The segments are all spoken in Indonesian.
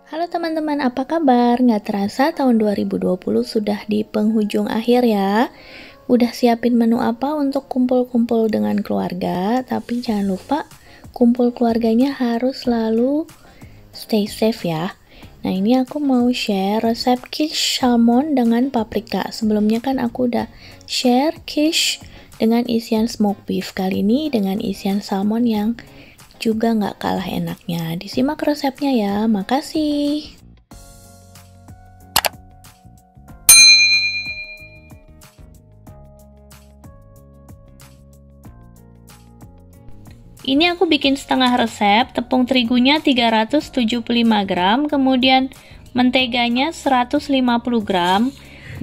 Halo teman-teman, apa kabar? Nggak terasa tahun 2020 sudah di penghujung akhir ya. Udah siapin menu apa untuk kumpul-kumpul dengan keluarga, tapi jangan lupa kumpul keluarganya harus selalu stay safe ya. Nah, ini aku mau share resep quiche salmon dengan paprika. Sebelumnya kan aku udah share quiche dengan isian smoked beef. Kali ini dengan isian salmon yang juga nggak kalah enaknya. Disimak resepnya ya, makasih. Ini aku bikin setengah resep, tepung terigunya 375 gram, kemudian menteganya 150 gram,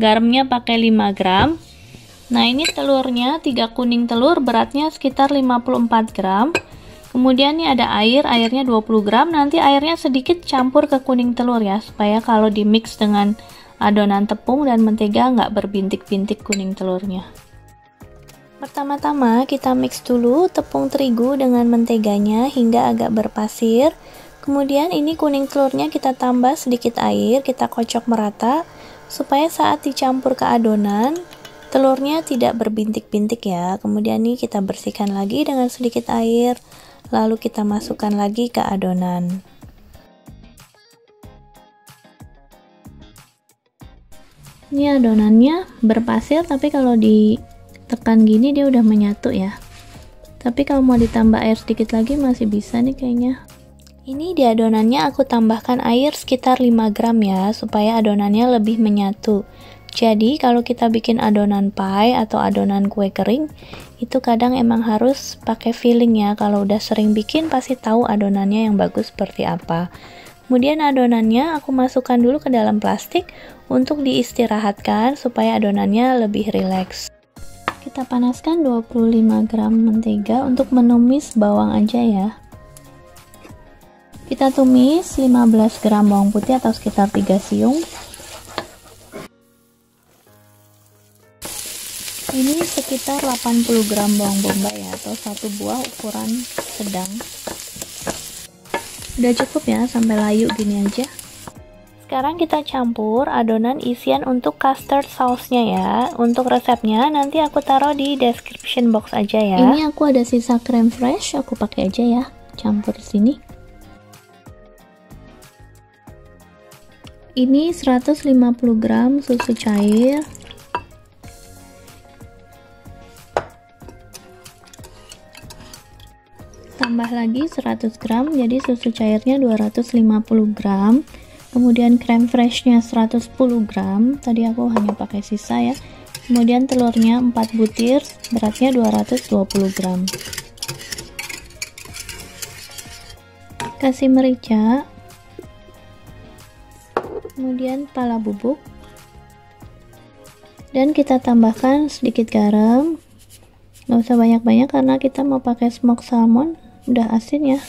garamnya pakai 5 gram. Nah, ini telurnya 3 kuning telur, beratnya sekitar 54 gram. Kemudian ini ada airnya 20 gram, nanti airnya sedikit campur ke kuning telur ya, supaya kalau di mix dengan adonan tepung dan mentega nggak berbintik-bintik kuning telurnya. Pertama-tama kita mix dulu tepung terigu dengan menteganya hingga agak berpasir. Kemudian ini kuning telurnya kita tambah sedikit air, kita kocok merata supaya saat dicampur ke adonan telurnya tidak berbintik-bintik ya. Kemudian ini kita bersihkan lagi dengan sedikit air, lalu kita masukkan lagi ke adonan. Ini adonannya berpasir, tapi kalau ditekan gini dia udah menyatu ya. Tapi kalau mau ditambah air sedikit lagi masih bisa nih kayaknya. Ini di adonannya aku tambahkan air sekitar 5 gram ya, supaya adonannya lebih menyatu. Jadi kalau kita bikin adonan pie atau adonan kue kering, itu kadang emang harus pakai filling ya. Kalau udah sering bikin pasti tahu adonannya yang bagus seperti apa. Kemudian adonannya aku masukkan dulu ke dalam plastik untuk diistirahatkan supaya adonannya lebih rileks. Kita panaskan 25 gram mentega untuk menumis bawang aja ya. Kita tumis 15 gram bawang putih atau sekitar 3 siung. Ini sekitar 80 gram bawang bombay ya, atau 1 buah ukuran sedang. Udah cukup ya, sampai layu gini aja. Sekarang kita campur adonan isian untuk custard sauce-nya ya. Untuk resepnya nanti aku taruh di description box aja ya. Ini aku ada sisa creme fraiche, aku pakai aja ya. Campur di sini. Ini 150 gram susu cair. Tambah lagi 100 gram, jadi susu cairnya 250 gram. Kemudian creme fraiche-nya 110 gram, tadi aku hanya pakai sisa ya. Kemudian telurnya 4 butir, beratnya 220 gram. Kasih merica. Kemudian pala bubuk. Dan kita tambahkan sedikit garam. Nggak usah banyak-banyak karena kita mau pakai smoked salmon, udah asin ya.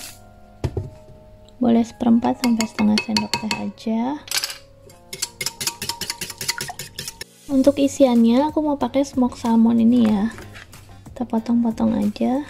Boleh 1/4 sampai setengah sendok teh aja. Untuk isiannya aku mau pakai smoked salmon ini ya. Kita potong-potong aja.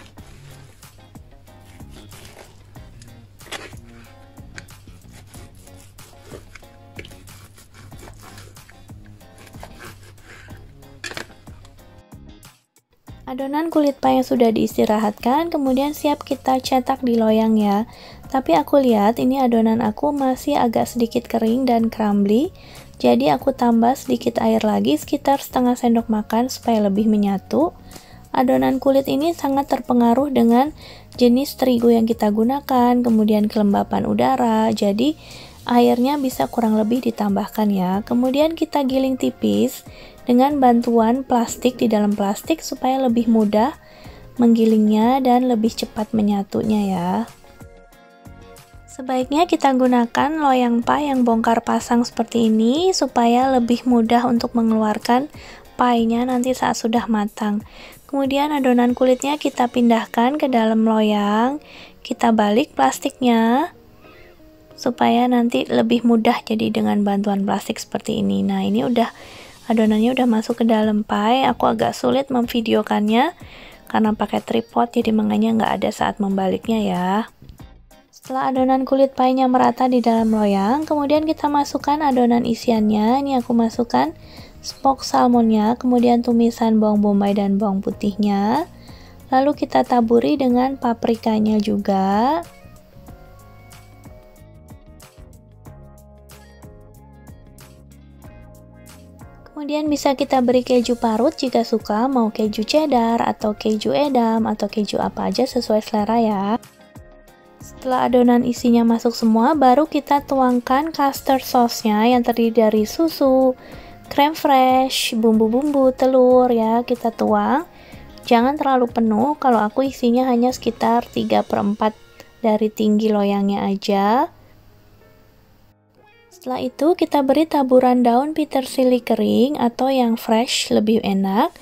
Adonan kulit pie yang sudah diistirahatkan, kemudian siap kita cetak di loyang ya. Tapi aku lihat ini adonan aku masih agak sedikit kering dan crumbly, jadi aku tambah sedikit air lagi sekitar setengah sendok makan supaya lebih menyatu. Adonan kulit ini sangat terpengaruh dengan jenis terigu yang kita gunakan, kemudian kelembapan udara, jadi airnya bisa kurang lebih ditambahkan ya. Kemudian kita giling tipis dengan bantuan plastik di dalam plastik supaya lebih mudah menggilingnya dan lebih cepat menyatunya ya. Sebaiknya kita gunakan loyang pie yang bongkar pasang seperti ini supaya lebih mudah untuk mengeluarkan pie-nya nanti saat sudah matang. Kemudian adonan kulitnya kita pindahkan ke dalam loyang, kita balik plastiknya supaya nanti lebih mudah jadi dengan bantuan plastik seperti ini. Nah, ini adonannya udah masuk ke dalam pie. Aku agak sulit memvideokannya karena pakai tripod, jadi makanya nggak ada saat membaliknya ya. Setelah adonan kulit pie-nya merata di dalam loyang, kemudian kita masukkan adonan isiannya. Ini aku masukkan smoked salmonnya, kemudian tumisan bawang bombay dan bawang putihnya. Lalu kita taburi dengan paprikanya juga. Kemudian bisa kita beri keju parut jika suka, mau keju cheddar atau keju edam atau keju apa aja sesuai selera ya. Setelah adonan isinya masuk semua, baru kita tuangkan custard sauce-nya yang terdiri dari susu, krem fresh, bumbu-bumbu, telur ya, kita tuang. Jangan terlalu penuh, kalau aku isinya hanya sekitar 3/4 dari tinggi loyangnya aja. Setelah itu kita beri taburan daun petersili kering atau yang fresh lebih enak.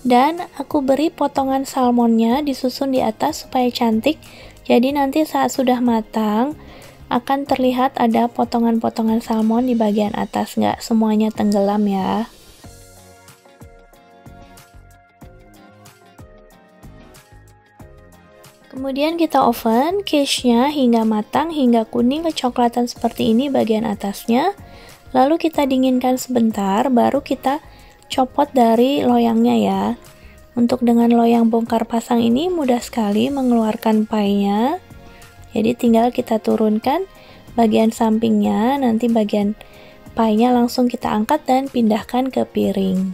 Dan aku beri potongan salmonnya disusun di atas supaya cantik. Jadi nanti saat sudah matang akan terlihat ada potongan-potongan salmon di bagian atas, nggak semuanya tenggelam ya. Kemudian kita oven quiche-nya hingga matang, hingga kuning kecoklatan seperti ini bagian atasnya. Lalu kita dinginkan sebentar, baru kita copot dari loyangnya ya. Untuk dengan loyang bongkar pasang ini mudah sekali mengeluarkan pie-nya. Jadi tinggal kita turunkan bagian sampingnya, nanti bagian pie-nya langsung kita angkat dan pindahkan ke piring.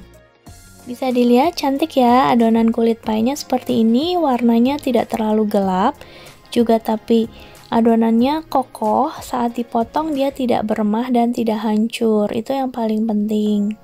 Bisa dilihat cantik ya, adonan kulit pie-nya seperti ini, warnanya tidak terlalu gelap, juga tapi adonannya kokoh, saat dipotong dia tidak beremah dan tidak hancur, itu yang paling penting.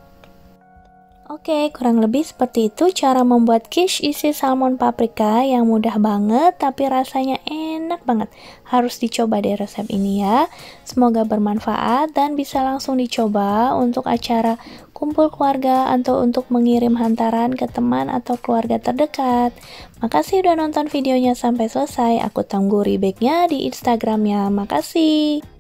Oke, kurang lebih seperti itu cara membuat quiche isi salmon paprika yang mudah banget tapi rasanya enak banget. Harus dicoba deh resep ini ya. Semoga bermanfaat dan bisa langsung dicoba untuk acara kumpul keluarga atau untuk mengirim hantaran ke teman atau keluarga terdekat. Makasih udah nonton videonya sampai selesai. Aku tunggu rebacknya di Instagramnya. Makasih.